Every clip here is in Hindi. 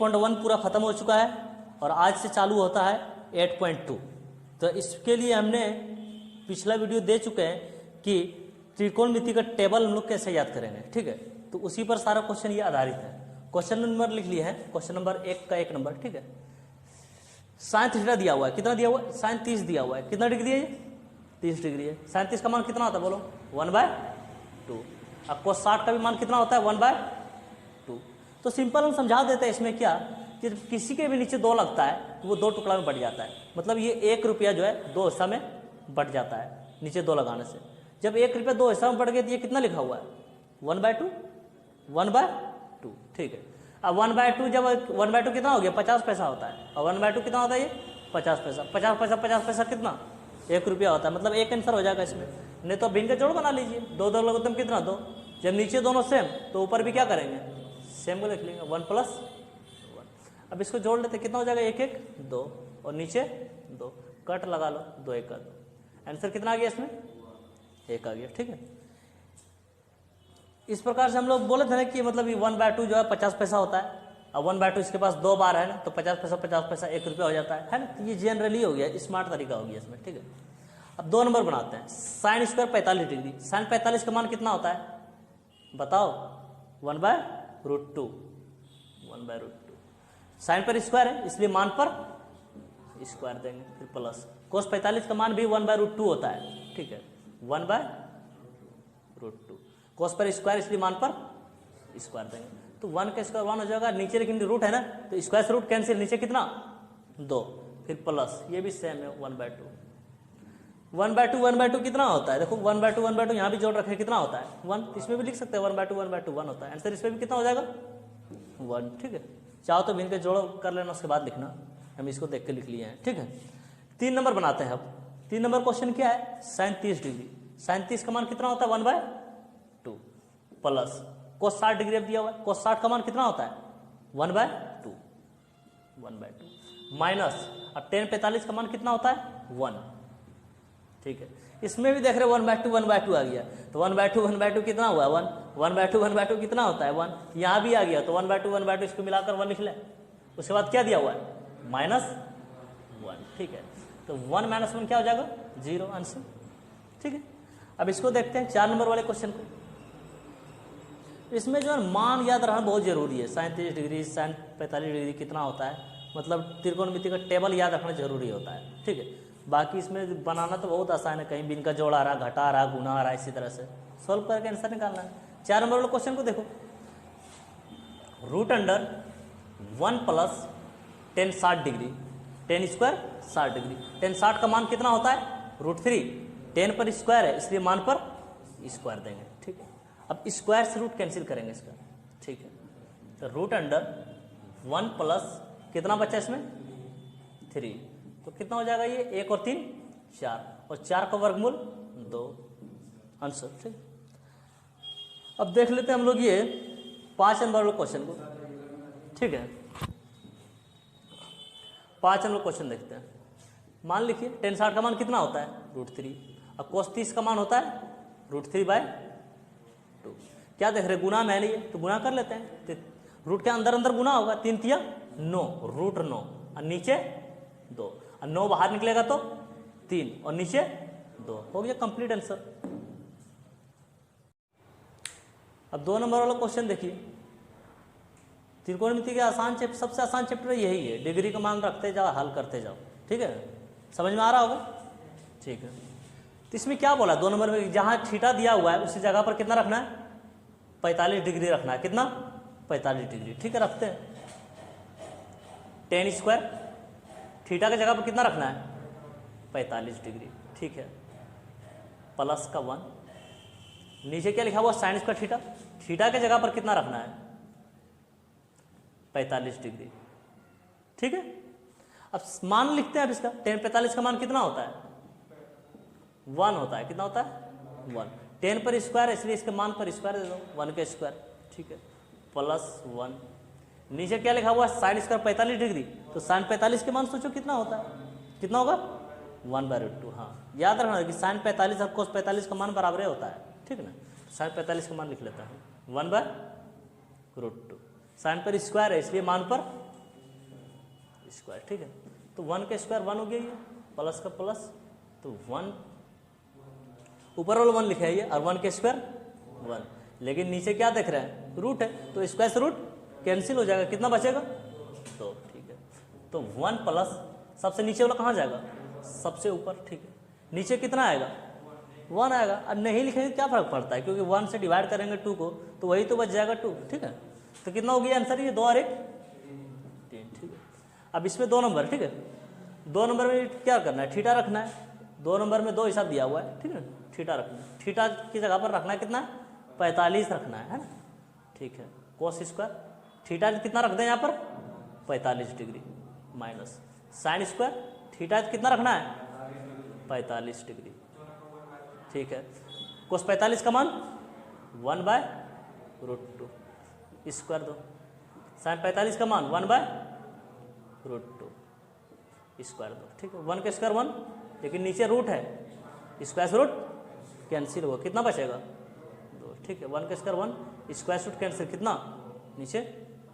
8.1 पूरा खत्म हो चुका है और आज से चालू होता है 8.2। तो इसके लिए हमने पिछला वीडियो दे चुके हैं कि त्रिकोणमिति का टेबल हम लोग कैसे याद करेंगे, ठीक है। तो उसी पर सारा क्वेश्चन ये आधारित है। क्वेश्चन नंबर लिख लिए हैं, क्वेश्चन नंबर 1 का 1 नंबर, ठीक है। साइन थीटा दिया हुआ है, कितना दिया हुआ है? साइन 30 दिया हुआ है। कितना डिग्री है ये? 30 डिग्री है। साइन 30 का मान कितना होता है बोलो? 1/2। अब cos 60 का भी मान कितना होता है? 1/2। तो सिंपल हम समझा देते हैं इसमें क्या कि किसी के भी नीचे 2 लगता है तो वो 2 टुकड़ा में बट जाता है। मतलब ये 1 रुपया जो है 2 हिस्सा में बट जाता है नीचे 2 लगाने से। जब 1 रुपया 2 हिस्सा में बढ़ गया तो ये कितना लिखा हुआ है? 1/2, 1/2, ठीक है। अब 1/2 जब 1/2 कितना हो गया? 50 पैसा होता है। और 1/2 कितना होता है ये? 50 पैसा। 50 पैसा कितना? 1 रुपया होता है। मतलब एक आंसर हो जाएगा इसमें। नहीं तो भिन्न का जोड़ बना लीजिए। 2 2 लगोतम कितना? 2। जब नीचे दोनों सेम तो ऊपर भी क्या करेंगे? सेम को लिख लेंगे, 1 + 1। अब इसको जोड़ लेते, कितना हो जाएगा? 1 1 2 और नीचे 2, कट लगा लो, 2 1 का 2। आंसर कितना आ गया इसमें? 1 आ गया, ठीक है। इस प्रकार से हम लोग बोले थे ना कि मतलब 1/2 जो है 50 पैसा होता है। अब 1/2 इसके पास 2 बार है ना, तो 50 पैसा 1 रुपया हो जाता है ना। तो ये जनरली हो गया, स्मार्ट तरीका हो गया इसमें, ठीक है। अब 2 नंबर बनाते हैं। Sine square 45 degree. साइन 45 का मान कितना होता है बताओ? 1/√2। 1/√2। साइन पर स्क्वायर है इसलिए मान पर स्क्वायर देंगे, फिर प्लस। कोस 45 का मान भी 1/√2 होता है, ठीक है। 1/√2। कोस पर स्क्वायर इसलिए मान पर स्क्वायर देंगे, तो 1 का स्क्वायर 1 हो जाएगा। नीचे लेकिन रूट है ना, तो स्क्वायर से रूट कैंसिल, नीचे कितना? 2, फिर प्लस। ये भी सेम है 1/2। 1/2 कितना होता है? देखो 1/2 यहाँ भी जोड़ रखे, कितना होता है? 1। इसमें भी लिख सकते हैं 1/2 1 होता है। आंसर इसमें भी कितना हो जाएगा? 1, ठीक है। चाहो तो भिन्न के जोड़ कर लेना, उसके बाद लिखना। हम इसको देख के लिख लिए हैं, ठीक है। 3 नंबर बनाते हैं अब। 3 नंबर क्वेश्चन क्या है? Sign 30 degree. साइन 30 का मान कितना होता है? 1/2 प्लस कोस 60 डिग्री अब दिया हुआ है। कोस 60 का मान कितना होता है? 1/2 माइनस, अब tan 45 का मान कितना होता है? 1, ठीक है। इसमें भी देख रहे 1/2 आ गया, तो 1/2 कितना हुआ? 1। 1/2 कितना होता है? 1। यहाँ भी आ गया, तो 1/2 इसको मिलाकर 1 लिख लें। उसके बाद क्या दिया हुआ है? -1, ठीक है। तो 1 - 1 क्या हो जाएगा? 0 आंसर, ठीक है। अब इसको देखते हैं 4 नंबर वाले क्वेश्चन को। इसमें जो है मान याद रखना बहुत जरूरी है। साइन 30 डिग्री, साइन 45 डिग्री कितना होता है, मतलब त्रिकोणमिति का टेबल याद रखना जरूरी होता है, ठीक है। बाकी इसमें बनाना तो बहुत आसान है, कहीं भी इनका जोड़ आ रहा, घटा आ रहा, गुना आ रहा, इसी तरह से सोल्व करके आंसर निकालना है। 4 नंबर वाले क्वेश्चन को देखो। √1 + tan 60 degree, tan square 60 degree. tan 60 का मान कितना होता है? √3। tan पर स्क्वायर है इसलिए मान पर स्क्वायर देंगे, ठीक है। अब स्क्वायर से रूट कैंसिल करेंगे इसका, ठीक है। तो √1 + कितना बचा इसमें? 3। तो कितना हो जाएगा ये? 1 और 3 4, और 4 का वर्गमूल 2 आंसर, ठीक। अब देख लेते हैं हम लोग ये 5 नंबर वाले क्वेश्चन को, ठीक है। 5 नंबर क्वेश्चन देखते हैं। मान लिखिए tan 60 का मान कितना होता है? √3। अब cos 30 का मान होता है √3/2। क्या देख रहे? गुना में नहीं, तो गुना कर लेते हैं। तो रूट के अंदर अंदर गुना होगा, 3 तिया 9, √9 और नीचे 2, और 9 बाहर निकलेगा तो 3 और नीचे 2, हो गया कंप्लीट आंसर। अब 2 नंबर वाला क्वेश्चन देखिए। त्रिकोणमिति के आसान चैप्टर, सबसे आसान चैप्टर यही है। डिग्री का मान रखते जाओ, हल करते जाओ, ठीक है। समझ में आ रहा होगा, ठीक है। तो इसमें क्या बोला 2 नंबर में? जहाँ थीटा दिया हुआ है उसी जगह पर कितना रखना है? 45 डिग्री रखना है। कितना? 45 डिग्री, ठीक है। रखते हैं tan स्क्वायर, थीटा की जगह पर कितना रखना है? 45 डिग्री, ठीक है। प्लस का 1, नीचे क्या लिखा हुआ? Sine square theta. थीटा की जगह पर कितना रखना है? 45 डिग्री, ठीक है। अब मान लिखते हैं अब इसका। tan 45 का मान कितना होता है? 1 होता है। कितना होता है? 1। tan पर स्क्वायर है इसलिए इसके मान पर स्क्वायर दे दो, 1 का स्क्वायर, ठीक है। +1, नीचे क्या लिखा हुआ है? साइन स्क्वायर 45 डिग्री, तो साइन 45 के मान सोचो कितना होता है? कितना होगा? 1/√2। हाँ, याद रखना कि साइन 45 और कोस 45 का मान बराबर होता है, ठीक है ना। साइन 45 का मान लिख लेता है 1/√2। साइन पर स्क्वायर है इसलिए मान पर स्क्वायर, ठीक है। तो 1 का स्क्वायर 1 हो गया, ये प्लस का प्लस, तो 1 ऊपर वाला 1 लिखा है ये, और 1 का स्क्वायर 1, लेकिन नीचे क्या देख रहा है, रूट है, तो स्क्वायर से रूट कैंसिल हो जाएगा, कितना बचेगा 2, ठीक है। तो 1 प्लस सबसे नीचे वाला कहाँ जाएगा, सबसे ऊपर, ठीक है। नीचे कितना आएगा 1 आएगा। अब नहीं लिखेंगे क्या फर्क पड़ता है, क्योंकि 1 से डिवाइड करेंगे 2 को, तो वही तो बच जाएगा 2, ठीक है। तो कितना हो गया आंसर, ये 2 और 1 3, ठीक है। अब इसमें 2 नंबर, ठीक है, 2 नंबर में क्या करना है, थीटा रखना है। 2 नंबर में 2 हिसाब दिया हुआ है, ठीक है, थीटा रखना है। थीटा की जगह पर रखना है कितना, 45 रखना है ना, ठीक है। कोस स्क्वायर थीटा कितना रख दें यहाँ पर 45 degree, minus sine square theta कितना रखना है 45 डिग्री, ठीक है। कोस 45 का मान 1/√2 स्क्वायर दो, साइन 45 का मान 1/√2 स्क्वायर दो, ठीक है। 1 का स्क्वायर 1, लेकिन नीचे रूट है, स्क्वायर से रूट कैंसिल हुआ, कितना बचेगा 2, ठीक है। 1 का स्क्वायर 1, स्क्वायर से रूट कैंसिल, कितना नीचे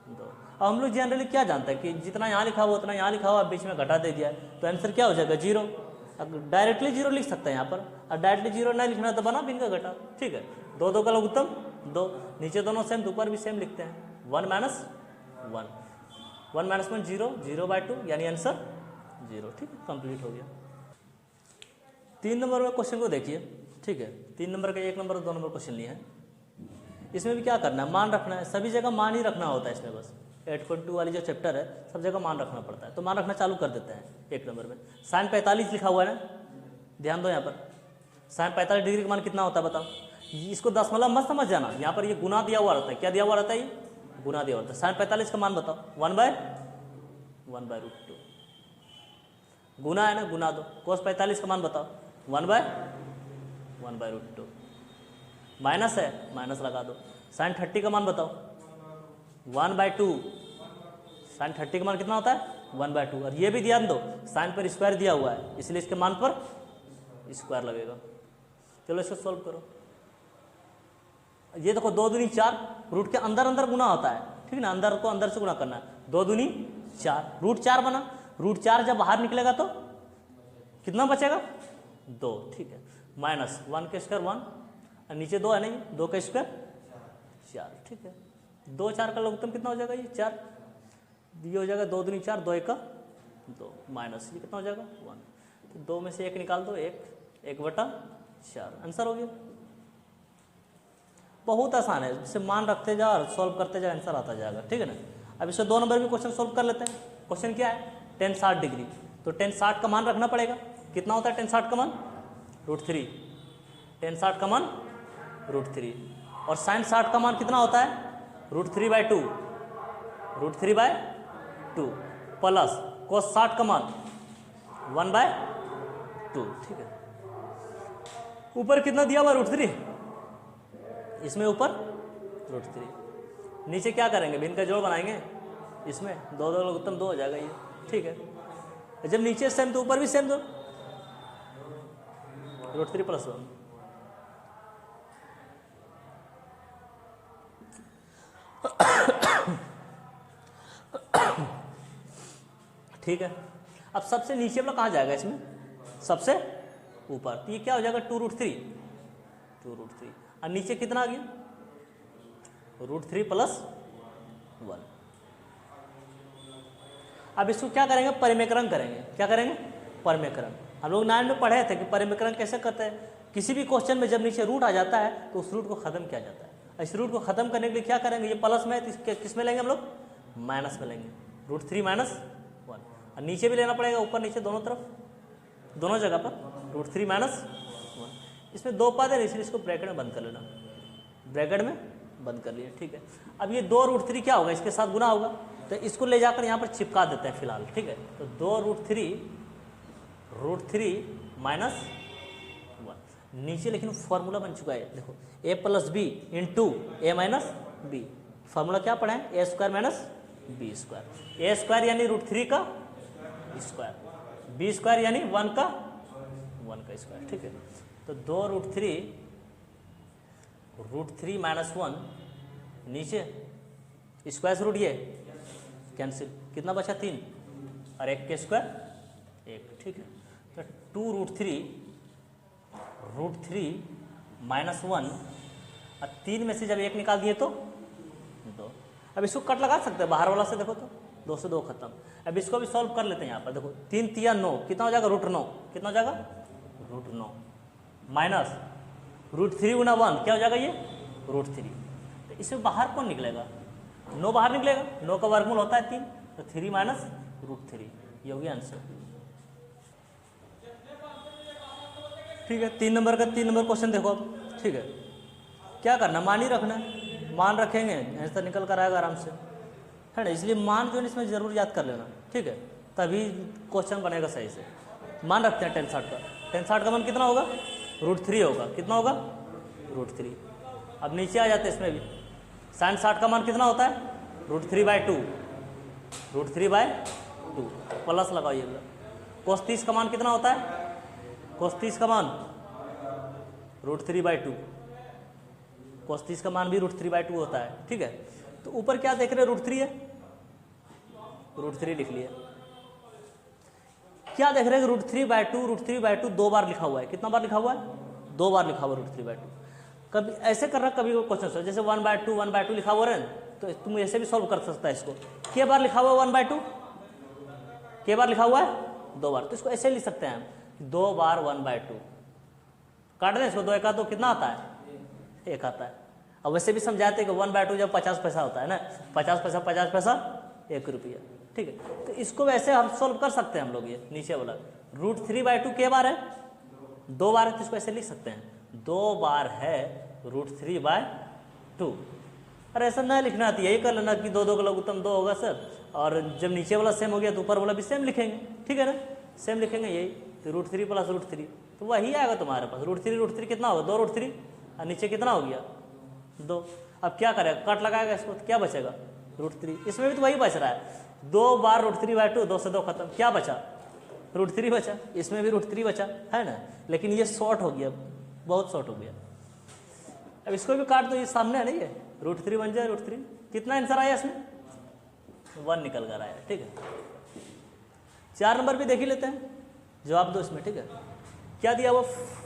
2। अब हम लोग जनरली क्या जानते हैं कि जितना यहाँ लिखा हुआ उतना यहाँ लिखा हुआ, बीच में घटा दे दिया, तो आंसर क्या हो जाएगा 0। अब डायरेक्टली 0 लिख सकते हैं यहाँ पर, और डायरेक्टली 0 नहीं लिखना तो बना भी इनका घटा, ठीक है। 2 2 का लघुत्तम 2, नीचे दोनों सेम, ऊपर भी सेम लिखते हैं। 1 - 1, 1 - 1 0, 0/2, यानी आंसर 0, ठीक है, कंप्लीट हो गया। 3 नंबर में क्वेश्चन को देखिए, ठीक है। 3 नंबर का 1 नंबर और 2 नंबर क्वेश्चन लिए हैं। इसमें भी क्या करना है, मान रखना है, सभी जगह मान ही रखना होता है इसमें, बस 8.2 वाली जो चैप्टर है सब जगह मान रखना पड़ता है, तो मान रखना चालू कर देते हैं। 1 नंबर में साइन 45 लिखा हुआ है ना, ध्यान दो यहाँ पर, साइन 45 डिग्री का मान कितना होता है बताओ। इसको दशमलव मत समझ जाना, यहाँ पर ये गुना दिया हुआ रहता है, क्या दिया हुआ रहता है, ये गुना दिया हुआ रहता है। साइन 45 का मान बताओ, 1/√2 गुना है ना, गुना दो। कोस 45 का मान बताओ, 1/√2 माइनस है, माइनस लगा दो। साइन 30 का मान बताओ, 1/2, साइन 30 का मान कितना होता है 1/2, और ये भी ध्यान दो साइन पर स्क्वायर दिया हुआ है, इसलिए इसके मान पर स्क्वायर लगेगा। चलो इसको सॉल्व करो। ये देखो 2 दूनी 4, रूट के अंदर अंदर गुना होता है, ठीक है ना, अंदर को अंदर से गुना करना है। 2 दूनी 4, रूट 4 बना, रूट 4 जब बाहर निकलेगा तो कितना बचेगा 2, ठीक है। माइनस 1 का स्क्वायर 1, और नीचे 2 है नहीं, 2 का स्क्वायर 4, ठीक है। 2 4 का लघुत्तम कितना हो जाएगा, ये 4, ये हो जाएगा 2 दूनी 4, 2 1 2, माइनस ये कितना हो जाएगा 1, तो 2 में से 1 निकाल दो, 1/4, आंसर हो गया। बहुत आसान है, इसे मान रखते जाओ और सॉल्व करते जाओ, आंसर आता जाएगा, ठीक है ना। अब इससे 2 नंबर भी क्वेश्चन सॉल्व कर लेते हैं। क्वेश्चन क्या है, tan 60 डिग्री, तो tan 60 का मान रखना पड़ेगा, कितना होता है tan 60 का मान √3, tan 60 का मान √3, और sin 60 का मान कितना होता है √3/2, √3/2 प्लस cos 60 का मान 1/2, ठीक है। ऊपर कितना दिया हुआ √3, इसमें ऊपर √3, नीचे क्या करेंगे, भिन्न का जोड़ बनाएंगे, इसमें 2 2 लघुत्तम 2 हो जाएगा ये, ठीक है। जब नीचे सेम तो ऊपर भी सेम दो, √3 + 1, ठीक है। अब सबसे नीचे वाला कहाँ जाएगा, इसमें सबसे ऊपर, तो ये क्या हो जाएगा 2√3, और नीचे कितना आ गया √3 + 1। अब इसको क्या करेंगे, परिमेकरण करेंगे, क्या करेंगे परिमेकरण। हम लोग 9 में पढ़े थे कि परिमेकरण कैसे करते हैं, किसी भी क्वेश्चन में जब नीचे रूट आ जाता है तो उस रूट को खत्म किया जाता है। इस रूट को खत्म करने के लिए क्या करेंगे, ये प्लस में है, किस में लेंगे हम लोग, माइनस में लेंगे, √3 - 1, और नीचे भी लेना पड़ेगा, ऊपर नीचे दोनों तरफ, दोनों जगह पर √3 - 1। इसमें 2 पद है, इसलिए इसको ब्रैकेट में बंद कर लेना, ब्रैकेट में बंद कर लिया, ठीक है। अब ये 2√3 क्या होगा, इसके साथ गुना होगा, तो इसको ले जाकर यहाँ पर चिपका देते हैं फिलहाल, ठीक है। तो 2√3 √3 - 1, नीचे लेकिन फॉर्मूला बन चुका है, देखो a + b × a - b, formula क्या पढ़ा है, a² - b², a² यानी √3 का स्क्वायर, b² यानी 1 का स्क्वायर, ठीक है। तो 2√3 √3 - 1, नीचे स्क्वायर से रूट ये कैंसिल, कितना बचा 3, और 1 के स्क्वायर 1, ठीक है। तो 2√3 -1 और 3 में से जब 1 निकाल दिए तो 2। अब इसको कट लगा सकते हैं बाहर वाला से, देखो तो 2 से 2 खत्म। अब इसको भी सॉल्व कर लेते हैं। यहाँ पर देखो 3 तिया 9, कितना हो जाएगा √9, कितना हो जाएगा √9 माइनस √3 गुना 1 क्या हो जाएगा ये √3। तो इसमें बाहर कौन निकलेगा, 9 बाहर निकलेगा, 9 का वर्गमूल होता है 3, तो 3 माइनस √3, ये हो गया आंसर। ठीक है, 3 नंबर का 3 नंबर क्वेश्चन देखो अब। ठीक है, क्या करना, मान ही रखना है, मान रखेंगे आंसर निकल कर आएगा आराम से, है ना। इसलिए मान जो है इसमें जरूर याद कर लेना, ठीक है, तभी क्वेश्चन बनेगा सही से। मान रखते हैं 10 60 का, 10 60 का मान कितना होगा √3 होगा, कितना होगा √3। अब नीचे आ जाते हैं इसमें भी, sin 60 का मान कितना होता है √3/2, √3/2 प्लस लगाइएगा। cos 30 का मान कितना होता है, cos 30 का मान √3/2, cos 30 का मान भी √3/2 होता है, ठीक है। तो ऊपर क्या देख रहे हैं √3 है, √3 लिख लिया। क्या देख रहे हैं √3/2 2 बार लिखा हुआ है, कितना बार लिखा हुआ है 2 बार लिखा हुआ √3/2। कभी ऐसे कर रहा, कभी क्वेश्चन सॉल्व जैसे 1/2 लिखा हुआ है, तो तुम ऐसे भी सॉल्व कर सकता है इसको। क्या बार लिखा हुआ है 1/2, क्या बार लिखा हुआ है 2 बार, तो इसको ऐसे लिख सकते हैं हम 2 बार 1/2। काट दें इसको, 2 1 2 कितना आता है 1 आता है। अब वैसे भी समझाते हैं कि 1/2 जब 50 पैसा होता है ना, 50 पैसा 1 रुपया, ठीक है। तो इसको वैसे हम सोल्व कर सकते हैं हम लोग, ये नीचे वाला √3/2 के बार है 2 बार है, तो इसको ऐसे लिख सकते हैं 2 बार है √3/2। अरे ऐसा ना लिखना आती, यही कर लेना कि 2 2 का लघुत्तम 2 होगा सर, और जब नीचे वाला सेम हो गया तो ऊपर वाला भी सेम लिखेंगे, ठीक है ना, सेम लिखेंगे यही। तो √3 + √3 तो वही आएगा तुम्हारे पास। √3 कितना होगा 2 √3 और नीचे कितना हो गया 2। अब क्या करेगा, कट लगाएगा इसको, तो क्या बचेगा √3। इसमें भी तो वही बच रहा है 2 बार √3/2, 2 से 2 खत्म, क्या बचा √3 बचा, इसमें भी √3 बचा, है ना। लेकिन ये शॉर्ट हो गया, बहुत शॉर्ट हो गया। अब इसको भी काट दो, ये सामने है नहीं है, √3 बन जाए √3। कितना आंसर आया इसमें 1 निकल कर आया, ठीक है। 4 नंबर भी देख ही लेते हैं, जवाब दो इसमें, ठीक है। क्या दिया वो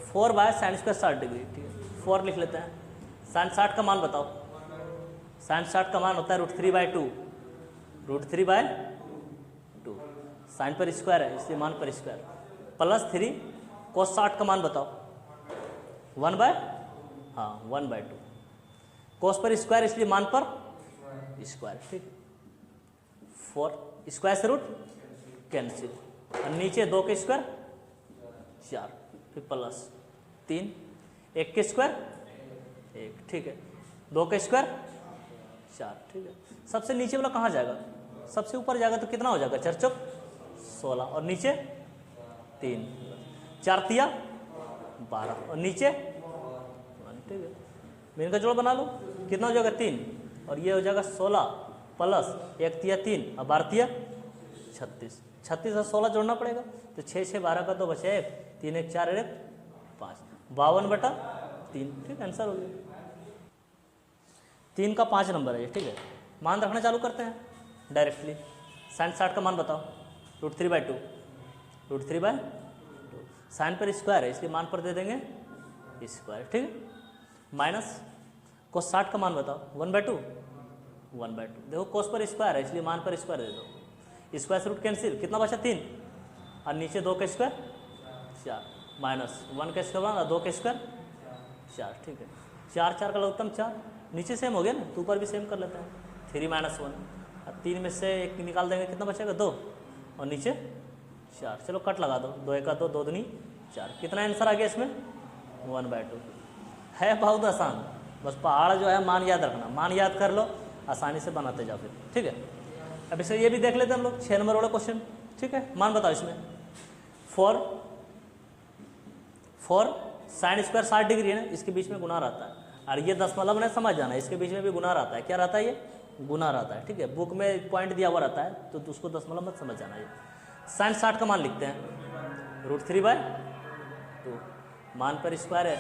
4/sin² 60 डिग्री, ठीक है, 4 लिख लेते हैं। sin 60 का मान बताओ, sin 60 का मान होता है √3/2, √3/2 साइन पर स्क्वायर है इसलिए मान पर स्क्वायर, +3 cos 60 का मान बताओ 1/2 cos पर स्क्वायर इसलिए मान पर स्क्वायर, ठीक। 4 स्क्वायर से रूट कैंसिल, और नीचे 2 के स्क्वायर 4, फिर +3 1 के स्क्वायर 1, ठीक है, 2 के स्क्वायर 4, ठीक है। सबसे नीचे वाला कहाँ जाएगा, सबसे ऊपर जाएगा, तो कितना हो जाएगा 4 चौक 16, और नीचे 3, 4 तिया 12, और नीचे 1, ठीक है। मेन का जोड़ बना लो, कितना हो जाएगा 3, और ये हो जाएगा 16 + 1 तिया 3 और 12 तिया 36, 36 और 16 जोड़ना पड़ेगा, तो 6 6 12 का तो बचे 1, 3 1 4 1 5, 52/3, ठीक, आंसर हो गया। 3 का 5 नंबर है ये, ठीक है। मान रखना चालू करते हैं डायरेक्टली। sin 60 का मान बताओ √3/2, साइन पर स्क्वायर है इसलिए मान पर दे देंगे स्क्वायर, ठीक है। माइनस cos 60 का मान बताओ 1/2, देखो cos पर स्क्वायर है इसलिए मान पर स्क्वायर दे दो, स्क्वायर से रूट कैंसिल, कितना बचा 3, और नीचे 2 के स्क्वायर 4, -1 के स्क्वायर और 2 के स्क्वायर 4, ठीक है। 4 4 का लघुत्तम 4, नीचे सेम हो गया ना, तो ऊपर भी सेम कर लेते हैं 3 - 1, और 3 में से 1 निकाल देंगे, कितना बचेगा 2, और नीचे 4, चलो कट लगा दो, 2 1 2 2 दूनी 4, कितना आंसर आ गया इसमें 1/2। है बहुत आसान, बस पहाड़ जो है मान याद रखना, मान याद कर लो, आसानी से बनाते जाओ फिर, ठीक है। अब इसे ये भी देख लेते हैं हम लोग 6 नंबर वाला क्वेश्चन, ठीक है। मान बताओ इसमें 4 sin² 60 डिग्री है ना, इसके बीच में गुना रहता है, और ये दशमलव ने समझ जाना, इसके बीच में भी गुना रहता है, क्या रहता है ये गुना रहता है, ठीक है। बुक में पॉइंट दिया हुआ रहता है, तो उसको दशमलव मत समझ जाना। ये sin 60 का मान लिखते हैं √3/2, मान पर स्क्वायर है,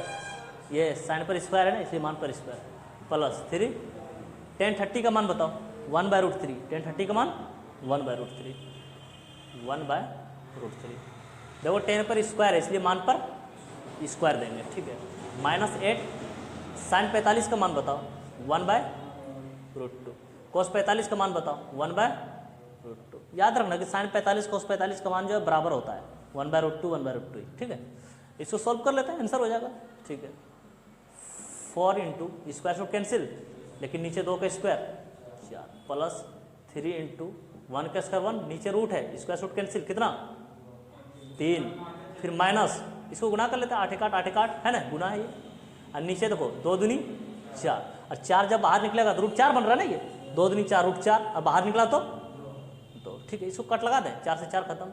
ये साइन पर स्क्वायर है ना इसलिए मान पर स्क्वायर, +3 tan 30 का मान बताओ 1/√3, tan 30 का मान 1/√3, 1/√3। देखो 10 पर स्क्वायर है इसलिए मान पर स्क्वायर देंगे, ठीक है। -8 sin 45 का मान बताओ 1/√2। cos 45 का मान बताओ 1/√2। याद रखना कि sin 45 cos 45 का मान जो है बराबर होता है 1/√2 1/√2, ठीक है। इसको सॉल्व कर लेते हैं, आंसर हो जाएगा, ठीक है। 4 इंटू स्क्वायर रूट कैंसिल, लेकिन नीचे 2 का स्क्वायर 4 प्लस 3 इंटू 1 का स्क्वायर 1, नीचे रूट है स्क्वायर रूट कैंसिल कितना 3, फिर माइनस इसको गुना कर लेते हैं 8 एक 8 है ना, गुना है ये। और नीचे देखो 2 दूनी 4, और 4 जब बाहर निकलेगा तो √4 बन रहा है ना, ये 2 दूनी 4 √4, और बाहर निकला तो 2, ठीक है। इसको कट लगा दें, 4 से 4 खत्म,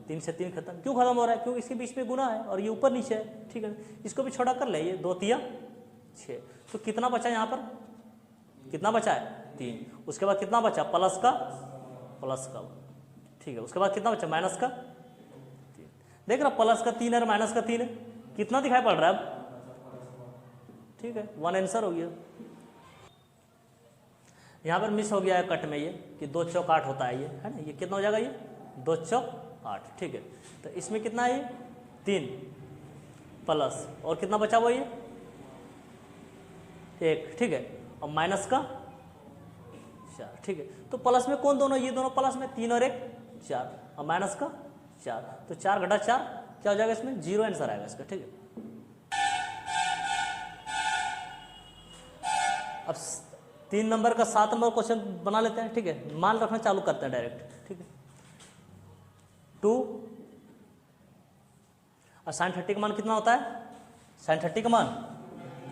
3 से 3 खत्म। क्यों खत्म हो रहा है? क्योंकि इसके बीच में गुना है और ये ऊपर नीचे है, ठीक है। इसको भी छोटा कर ले, ये 2 3 6, तो कितना बचा यहाँ पर, कितना बचा है 3। उसके बाद कितना बचा प्लस का, ठीक है। उसके बाद कितना बचा माइनस का 3। देख रहा प्लस का 3 है माइनस का 3 है, कितना दिखाई पड़ रहा है अब, ठीक है। 1 आंसर हो गया। यहाँ पर मिस हो गया है कट में ये कि 2 चौक 8 होता है ये, है ना। ये कितना हो जाएगा, ये 2 चौक 8, ठीक है। तो इसमें कितना है ये 3 प्लस और कितना बचा हुआ ये 1, ठीक है, और माइनस का 4, ठीक है। तो प्लस में कौन दोनों, ये दोनों प्लस में 3 और 1 4, और माइनस का 4, तो 4 घटा 4 क्या हो जाएगा, इसमें 0 आंसर आएगा इसका, ठीक है। अब 3 नंबर का 7 नंबर क्वेश्चन बना लेते हैं, ठीक है। मान रखना चालू करते हैं डायरेक्ट, ठीक है। 2 और साइन 30 का मान कितना होता है, साइन 30 का मान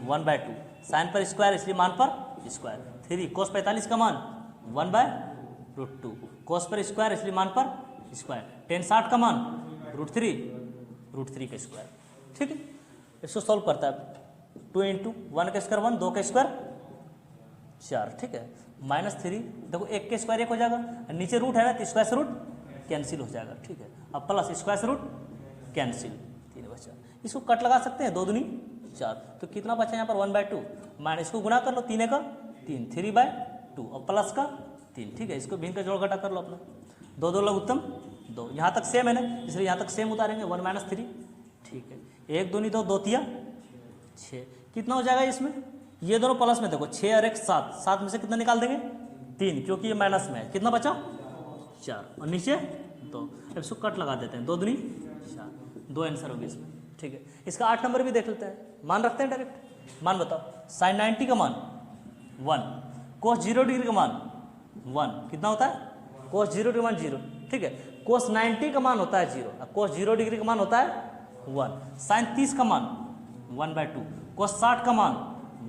1/2, साइन पर स्क्वायर इसलिए मान पर स्क्वायर। 3 cos 45 का मान 1/√2, cos पर स्क्वायर इसलिए मान पर स्क्वायर। tan 60 का मान √3 का स्क्वायर, ठीक है। इसको सॉल्व करता है 2 इंटू 1 का स्क्वायर 1, 2 का स्क्वायर 4, ठीक है। -3 देखो 1 के स्क्वायर 1 हो जाएगा, नीचे रूट है ना तो स्क्वायर से रूट कैंसिल हो जाएगा, ठीक है। अब प्लस स्क्वायर से रूट कैंसिल 3 बचा। इसको कट लगा सकते हैं 2 दूनी 4, तो कितना बचा यहाँ पर 1/2, माइनस इसको गुना कर लो 3 का 3, 3/2 और प्लस का 3, ठीक है। इसको भिन्न का जोड़ घटा कर लो अपना, 2 2 लग उत्तम 2, यहाँ तक सेम है ना इसलिए यहाँ तक सेम उतारेंगे 1 - 3, ठीक है। 1 दूनी 2, 2 3 6, कितना हो जाएगा इसमें, ये दोनों प्लस में देखो 6 और 1 7, 7 में से कितना निकाल देंगे 3, क्योंकि ये माइनस में है, कितना बचा 4, और नीचे 2। अब इसको कट लगा देते हैं 2 दूनी 4, 2 आंसर होगी इसमें, ठीक है। इसका 8 नंबर भी देख लेते हैं, मान रखते हैं डायरेक्ट। मान बताओ साइन 90 का मान 1, cos 0 डिग्री का मान 1, कितना होता है cos 0 डिग्री का मान 0, ठीक है। cos 90 का मान होता है 0 और cos 0 डिग्री का मान होता है 1। साइन 30 का मान 1/2, cos 60 का मान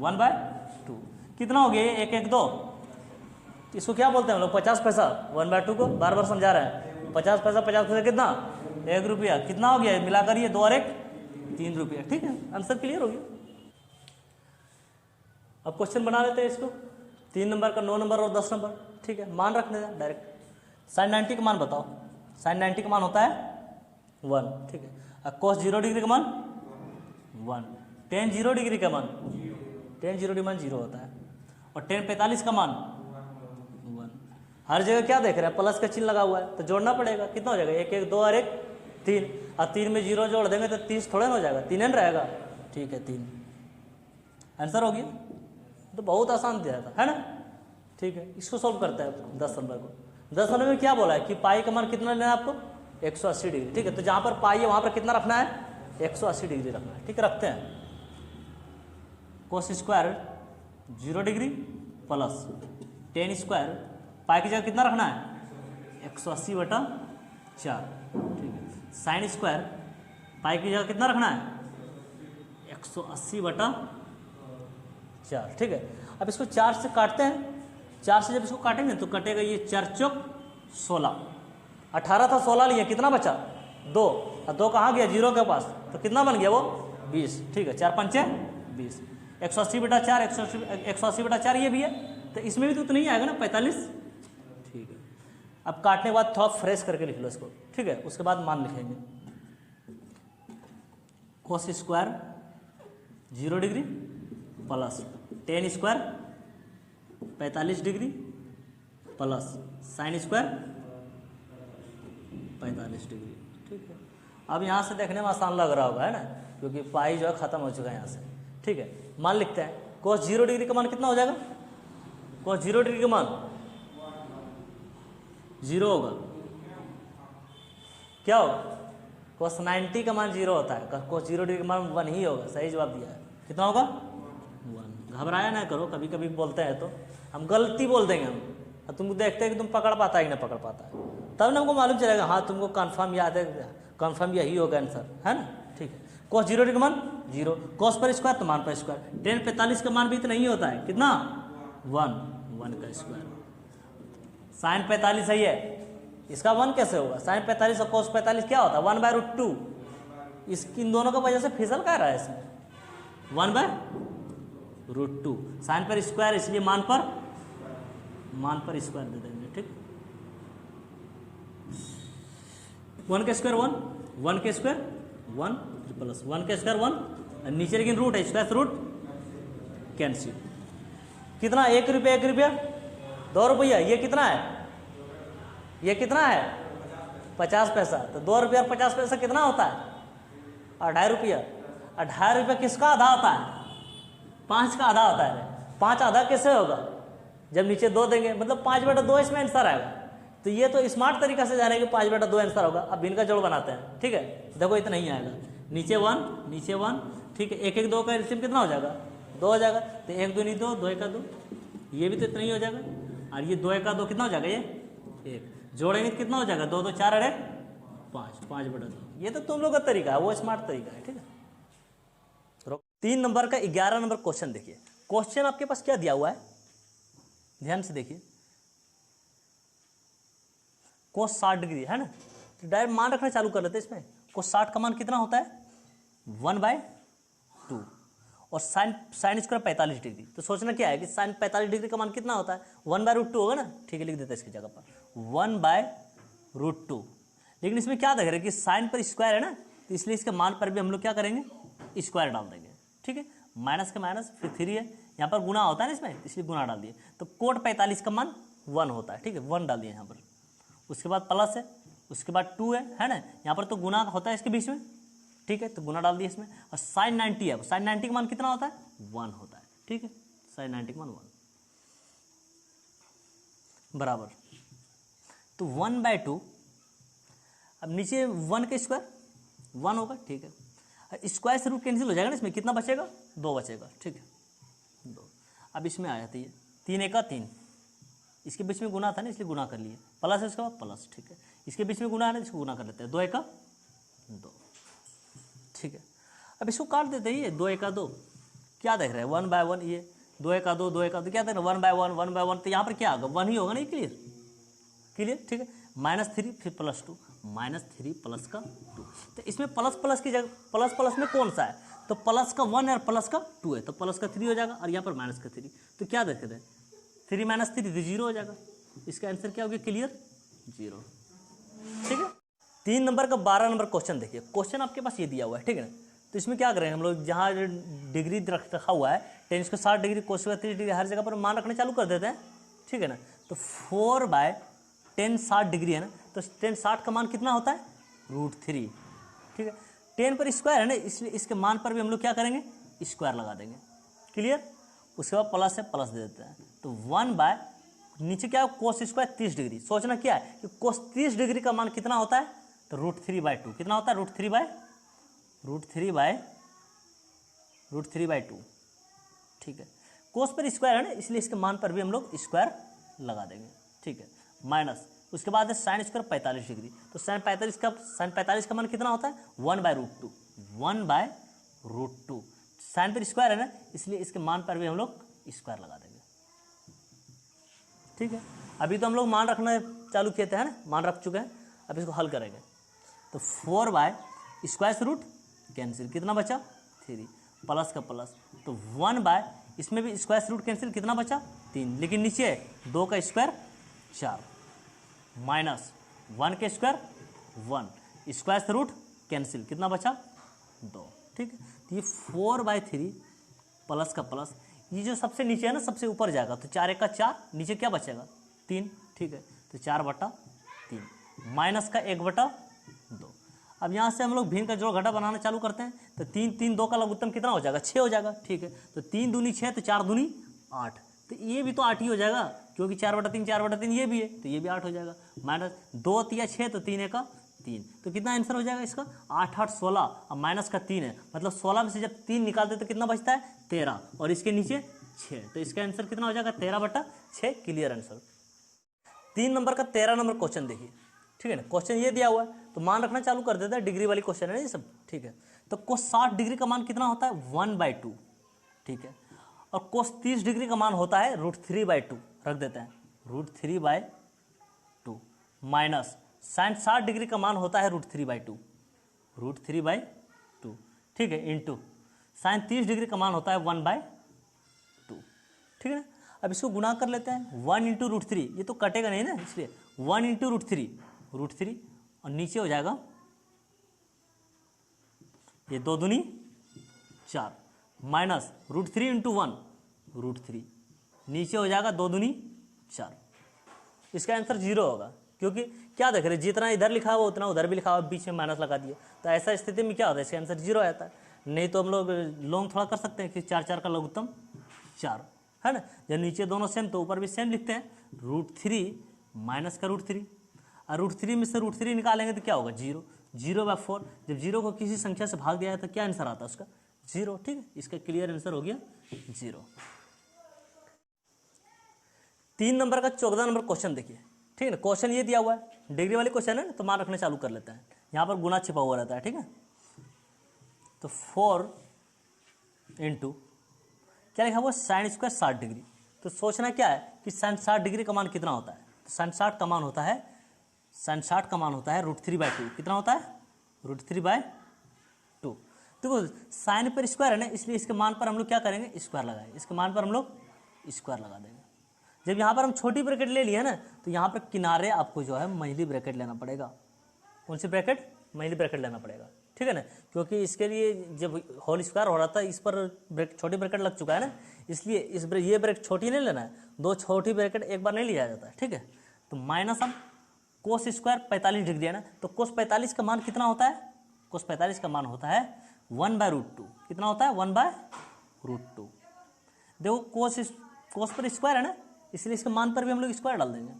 1/2, कितना हो गया ये 1 1 2, इसको क्या बोलते हैं हम लोग 50 पैसा, 1/2 को बार बार समझा रहे हैं। 50 पैसा कितना 1 रुपया, कितना हो गया मिलाकर ये 2 और 1 3 रुपया, ठीक है। आंसर क्लियर हो गया। अब क्वेश्चन बना लेते हैं इसको, 3 नंबर का 9 नंबर और 10 नंबर, ठीक है। मान रखने हैं डायरेक्ट। साइन 90 का मान बताओ, साइन 90 का मान होता है 1, ठीक है। और cos 0 डिग्री का मान 1, tan 0 डिग्री का मान 0 होता है, और tan 45 का मान 1। हर जगह क्या देख रहे हैं प्लस का चिन्ह लगा हुआ है, तो जोड़ना पड़ेगा, कितना हो जाएगा 1 1 2 और 1 3, और 3 में 0 जोड़ देंगे तो 30 थोड़ा ना हो जाएगा, 3 रहेगा, ठीक है 3 आंसर हो गया। तो बहुत आसान दिया था, है ना, ठीक है। इसको सॉल्व करते हैं 10 नंबर को। 10 नंबर में क्या बोला है कि पाई का मान कितना लेना है आपको 180 डिग्री, ठीक है। तो जहाँ पर पाई है वहाँ पर कितना रखना है 180 डिग्री रखना है, ठीक है। रखते हैं cos square 0 degree plus tan square pi की जगह कितना रखना है 180/4, ठीक है। साइन स्क्वायर पाई की जगह कितना रखना है 180/4, ठीक है। अब इसको 4 से काटते हैं, 4 से जब इसको काटेंगे तो कटेगा ये 4 चौक 16, 18 था 16 लिए, कितना बचा 2, और 2 कहाँ गया 0 के पास, तो कितना बन गया वो 20, ठीक है। 4 पंचे 20, 180/4 180/4 ये भी है, तो इसमें भी तो उतना ही आएगा ना 45, ठीक है। अब काटने के बाद थोड़ा फ्रेश करके लिख लो इसको, ठीक है। उसके बाद मान लिखेंगे cos square 0 degree plus tan square 45 degree plus sine square 45 degree. ठीक है, अब यहाँ से देखने में आसान लग रहा होगा, है ना, क्योंकि पाई जो है खत्म हो चुका है यहाँ से। ठीक है, मान लिखते हैं cos 0 डिग्री का मान कितना हो जाएगा? cos 0 डिग्री का मान 0 होगा। क्या होगा? cos 90 का मान 0 होता है, cos 0 डिग्री का मान 1 ही होगा। सही जवाब दिया है। कितना होगा? 1। घबराया ना करो, कभी कभी बोलते हैं तो हम गलती बोल देंगे हम, और तुम देखते हैं कि तुम पकड़ पाता है कि नहीं पकड़ पाता है, तब ना हमको मालूम चलेगा हाँ तुमको कन्फर्म याद है, कन्फर्म यही होगा आंसर, है ना। ठीक है, cos 0 डिग्री का मान 0, cos पर स्क्वायर तो मान पर स्क्वायर, tan 45 का मान भी इतना ही होता है, कितना? 1 का स्क्वायर। sin 45 सही है, इसका 1 कैसे होगा? sin 45 और cos 45 क्या होता है? 1/√2। इन दोनों का वजह से फिसल क्या रहा है इसमें? 1/√2। sin पर स्क्वायर इसलिए मान पर स्क्वायर दे देंगे। ठीक, 1 का स्क्वायर 1, 1 का स्क्वायर 1 प्लस 1 का स्क्वायर 1, और नीचे लेकिन रूट है, स्क्वायर रूट कैंसिल। कितना? 1 रुपया 1 रुपया 2 रुपया। ये कितना है? ये कितना है? 50 पैसा। तो 2 रुपया और 50 पैसा कितना होता है? 2.5 रुपया। 2.5 रुपया किसका आधा होता है? 5 का आधा होता है। 5 आधा कैसे होगा? जब नीचे 2 देंगे, मतलब 5/2 इसमें आंसर आएगा। तो ये तो स्मार्ट तरीका से जाने कि 5/2 आंसर होगा। अब इनका जोड़ बनाते हैं। ठीक है, देखो इतना ही आएगा, नीचे 1 नीचे 1। ठीक है, 1 1 2 का एलसीएम कितना हो जाएगा? 2 हो जाएगा। तो 1 2 2, 2 1 2, ये भी तो इतना ही हो जाएगा। और ये 2 1 2 कितना हो जाएगा? ये 1 जोड़ेंगे कितना हो जाएगा? 2 2 4 अरे 5, 5/2। ये तो तुम लोग का तरीका है, वो स्मार्ट तरीका है। ठीक है, 3 नंबर का 11 नंबर क्वेश्चन देखिए। क्वेश्चन आपके पास क्या दिया हुआ है, ध्यान से देखिए। cos 60 डिग्री है ना, तो डायरेक्ट मान रखना चालू कर लेते हैं इसमें। cos 60 का मान कितना होता है? 1/2। और साइन स्क्वायर 45 डिग्री। तो सोचना क्या है कि साइन 45 डिग्री का मान कितना होता है? 1/√2 होगा ना। ठीक है, लिख देते हैं इसकी जगह पर 1/√2। लेकिन इसमें क्या देख रहे हैं कि साइन पर स्क्वायर है ना, तो इसलिए इसके मान पर भी हम लोग क्या करेंगे? स्क्वायर डाल देंगे। ठीक है, माइनस का माइनस, फिर 3 है, यहाँ पर गुना होता है ना इसमें, इसलिए गुना डाल दिए। तो कोट 45 का मान 1 होता है। ठीक है, 1 डाल दिए यहाँ पर। उसके बाद प्लस है, उसके बाद 2 है ना, यहाँ पर तो गुना होता है इसके बीच में। ठीक है, तो गुना डाल दिए इसमें। और साइन 90 है, साइन 90 का मान कितना होता है? 1 होता है। ठीक है, साइन 90 का मान 1 बराबर, तो 1/2। अब नीचे 1 का स्क्वायर 1 होगा। ठीक है, स्क्वायर से रूट कैंसिल हो जाएगा ना, इसमें कितना बचेगा? 2 बचेगा। ठीक है, 2। अब इसमें आ जाती है 3 1 3, इसके बीच में गुना था ना, इसलिए गुना कर लिए। प्लस है, उसके बाद प्लस। ठीक है, इसके बीच में गुना है ना, इसको गुना कर लेते हैं। 2 1 2। ठीक है, अब इसको काट देते हैं। ये 2 1 2 क्या देख रहे हैं? 1/1। ये 2 1 2 2 1 2 क्या देख रहे हैं? 1/1 1/1। तो यहाँ पर क्या होगा? 1 ही होगा ना। Clear clear. ठीक है, -3 फिर +2, -3 प्लस का 2। तो इसमें प्लस प्लस की जगह प्लस प्लस में कौन सा है? तो प्लस का 1 है और प्लस का 2 है, तो प्लस का 3 हो जाएगा, और यहाँ पर माइनस का 3। तो क्या देख रहे हैं? 3 - 3 तो 0 हो जाएगा। इसका आंसर क्या हो गया? क्लियर 0। ठीक है, 3 नंबर का 12 नंबर क्वेश्चन देखिए। क्वेश्चन आपके पास ये दिया हुआ है। ठीक है ना, तो इसमें क्या करेंगे हम लोग? जहाँ डिग्री रखा हुआ है, tan square 60 degree, cos square 30 degree, हर जगह पर मान रखने चालू कर देते हैं। ठीक है ना, तो 4/tan 60 डिग्री है ना, तो tan 60 का मान कितना होता है? √3। ठीक है, tan पर स्क्वायर है ना, इसलिए इसके मान पर भी हम लोग क्या करेंगे? स्क्वायर लगा देंगे। क्लियर, उसके बाद प्लस है, प्लस दे देते हैं। तो 1/ नीचे क्या है? cos square 30 degree. सोचना क्या है कि cos 30 डिग्री का मान कितना होता है? तो √3/2। कितना होता है? √3/2। ठीक है, cos पर स्क्वायर है ना, इसलिए इसके मान पर भी हम लोग स्क्वायर लगा देंगे। ठीक है, माइनस, उसके बाद है साइन स्क्वायर 45 डिग्री। तो साइन 45 का मान कितना होता है? 1/√2। 1/√2। साइन पर स्क्वायर है ना, इसलिए इसके मान पर भी हम लोग स्क्वायर लगा देंगे। ठीक है, अभी तो हम लोग मान रखना चालू किए थे, है ना, मान रख चुके हैं। अब इसको हल करेंगे। तो 4 स्क्वायर से रूट कैंसिल, कितना बचा? 3, प्लस का प्लस। तो 1 इसमें भी स्क्वायर से रूट कैंसिल, कितना बचा? 3, लेकिन नीचे 2 का स्क्वायर 4, माइनस 1 के स्क्वायर 1, स्क्वायर से रूट कैंसिल, कितना बचा? 2। ठीक है, तो ये 4/3 प्लस का प्लस, ये जो सबसे नीचे है ना, सबसे ऊपर जाएगा। तो 4 1 4, नीचे क्या बचेगा? 3। ठीक है, तो 4/3। माइनस का 1/2। अब यहाँ से हम लोग भिन्न का जोड़ घटा बनाना चालू करते हैं, तो 3 3 2 का लघुत्तम कितना हो जाएगा, 6 हो जाएगा। ठीक है, तो 3 दूनी 6, तो 4 दूनी 8, तो ये भी तो 8 ही हो जाएगा, क्योंकि 4/3 ये भी है, तो ये भी 8 हो जाएगा। माइनस 2 तिया 6, तो 3 का 3, तो कितना आंसर हो जाएगा इसका, 8 8 16, और माइनस का 3 है, मतलब 16 में से जब 3 निकालते तो कितना बचता है, 13, और इसके नीचे 6, तो इसका आंसर कितना हो जाएगा, 13/6। Clear answer. 3 नंबर का 13 नंबर क्वेश्चन देखिए। ठीक है ना, क्वेश्चन ये दिया हुआ है तो मान रखना चालू कर देता है, डिग्री वाली क्वेश्चन है ये सब। ठीक है, तो कोस 60 डिग्री का मान कितना होता है, 1/2। ठीक है, और कोस 30 डिग्री का मान होता है √3/2, रख देते हैं √3/2, माइनस साइन 60 डिग्री का मान होता है √3/2, √3/2। ठीक है, इंटू साइन 30 डिग्री का मान होता है 1/2। ठीक है ना, अब इसको गुणा कर लेते हैं, 1 × √3, ये तो कटेगा नहीं ना, इसलिए 1 × √3, और नीचे हो जाएगा ये 2 दूनी 4, माइनस √3 × 1 √3, नीचे हो जाएगा 2 दूनी 4। इसका आंसर 0 होगा, क्योंकि क्या देख रहे हैं, जितना इधर लिखा हुआ उतना उधर भी लिखा हुआ, बीच में माइनस लगा दिए, तो ऐसा स्थिति में क्या होता है, इसका आंसर 0 आता है। नहीं तो हम लोग लॉन्ग थोड़ा कर सकते हैं कि 4 4 का लघुत्तम 4 है ना, जब नीचे दोनों सेम तो ऊपर भी सेम लिखते हैं, √3 माइनस का √3, और √3 में से √3 निकालेंगे तो क्या होगा, 0, 0/4। जब 0 को किसी संख्या से भाग दिया है तो क्या आंसर आता है उसका, 0। ठीक है, इसका क्लियर आंसर हो गया 0। 3 नंबर का 14 नंबर क्वेश्चन देखिए। ठीक है ना, क्वेश्चन ये दिया हुआ है, डिग्री वाली क्वेश्चन है ना, तो मान रखने चालू कर लेते हैं। यहाँ पर गुना छिपा हुआ रहता है। ठीक है, तो 4 × क्या लिखा हुआ, sin² 60 डिग्री। तो सोचना क्या है कि sin 60 डिग्री का मान कितना होता है, तो sin 60 का मान होता है, sin 60 का मान होता है √3/2। कितना होता है, √3/2। देखो साइन पर स्क्वायर है ना, इसलिए इसके मान पर हम लोग क्या करेंगे, स्क्वायर लगाएंगे, इसके मान पर हम लोग स्क्वायर लगा देंगे। जब यहाँ पर हम छोटी ब्रैकेट ले लिए ना, तो यहाँ पर किनारे आपको जो है महिली ब्रैकेट लेना पड़ेगा। कौन सी ब्रैकेट, महिली ब्रैकेट लेना पड़ेगा। ठीक है ना, क्योंकि इसके लिए जब होल स्क्वायर हो रहा था, इस पर छोटी ब्रैकेट लग चुका है ना, इसलिए ये ब्रैकेट छोटी नहीं लेना है, 2 छोटी ब्रैकेट एक बार नहीं लिया जाता है। ठीक है, तो माइनस हम कोस स्क्वायर 45 डिग्री है ना, तो कोस 45 का मान कितना होता है, कोस 45 का मान होता है 1/√2। कितना होता है, 1/√2। देखो कोस पर स्क्वायर है ना, इसलिए इसके मान पर भी हम लोग स्क्वायर डाल देंगे,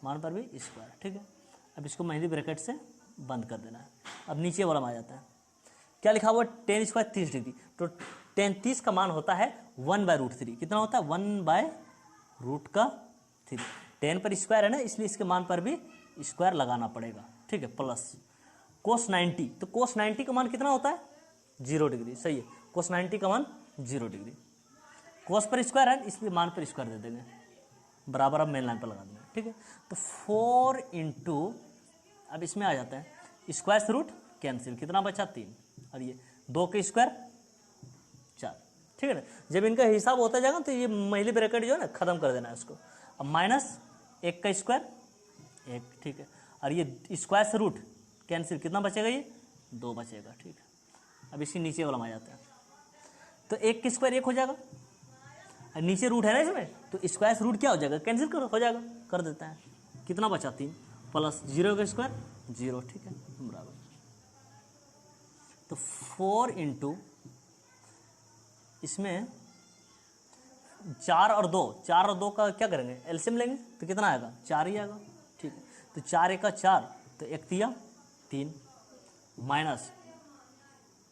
मान पर भी स्क्वायर। ठीक है, अब इसको महिली ब्रैकेट से बंद कर देना है। अब नीचे वाला आ जाता है, क्या लिखा हुआ, tan² 30 डिग्री, तो tan 30 का मान होता है 1/√3। कितना होता है, 1/√3। tan पर स्क्वायर है ना, इसलिए इसके मान पर भी स्क्वायर लगाना पड़ेगा। ठीक है, प्लस cos 90, तो cos 90 का मान कितना होता है, 0 डिग्री। सही है, cos 90 का मान 0 डिग्री। cos पर स्क्वायर है इसलिए मान पर स्क्वायर दे देंगे, बराबर अब मेन लाइन पर लगा देंगे। ठीक है, तो 4 × अब इसमें आ जाता है स्क्वायर से रूट कैंसिल, कितना बचा 3, और ये 2 के स्क्वायर 4। ठीक है ना, जब इनका हिसाब होता जाएगा तो ये महिली ब्रैकेट जो है ना खत्म कर देना है इसको। अब माइनस 1 का स्क्वायर 1। ठीक है, और ये स्क्वायर से रूट कैंसिल, कितना बचेगा, ये 2 बचेगा। ठीक है, अब इसके नीचे वाला में आ जाता है, तो 1 के स्क्वायर 1 हो जाएगा, और नीचे रूट है ना इसमें, तो स्क्वायर से रूट क्या हो जाएगा, कैंसिल हो जाएगा, कर देता है। कितना बचा 3, प्लस 0 का स्क्वायर 0। ठीक है, बराबर, तो 4 × इसमें 4 और 2 का क्या करेंगे, एलसीएम लेंगे, तो कितना आएगा, 4 ही आएगा। ठीक है, तो 4 × 4, तो 1 × 3, माइनस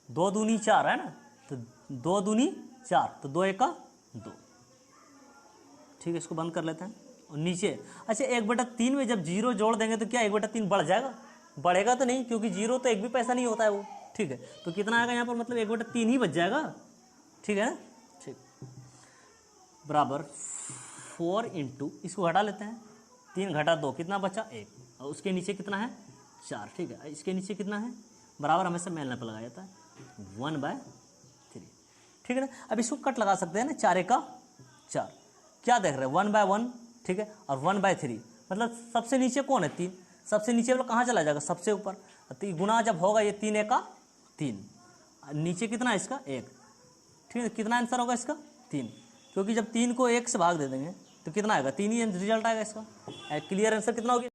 2 दूनी 4 है ना, तो 2 दूनी 4, तो 2 × 2। ठीक है, इसको बंद कर लेते हैं। और नीचे अच्छा 1/3 में जब 0 जोड़ देंगे तो क्या 1/3 बढ़ जाएगा, बढ़ेगा तो नहीं, क्योंकि 0 तो एक भी पैसा नहीं होता है वो। ठीक है, तो कितना आएगा यहाँ पर, मतलब 1/3 ही बच जाएगा। ठीक है ना, ठीक, बराबर 4 × इसको घटा लेते हैं, 3 घटा 2 कितना बचा, 1, और उसके नीचे कितना है, 4। ठीक है, इसके नीचे कितना है, बराबर हमेशा मेल लाइन पर लगाया जाता है 1/3। ठीक है ना, अब इसको कट लगा सकते हैं ना, 4 × 4, क्या देख रहे हैं 1/1। ठीक है, और 1/3, मतलब सबसे नीचे कौन है, 3, सबसे नीचे वाला कहाँ चला जाएगा, सबसे ऊपर। गुना जब होगा ये 3 × 3, नीचे कितना है इसका, 1। ठीक है, कितना आंसर होगा इसका, 3, क्योंकि जब 3 को 1 से भाग दे देंगे तो कितना आएगा, 3 ही रिजल्ट आएगा इसका। क्लियर आंसर कितना होगा।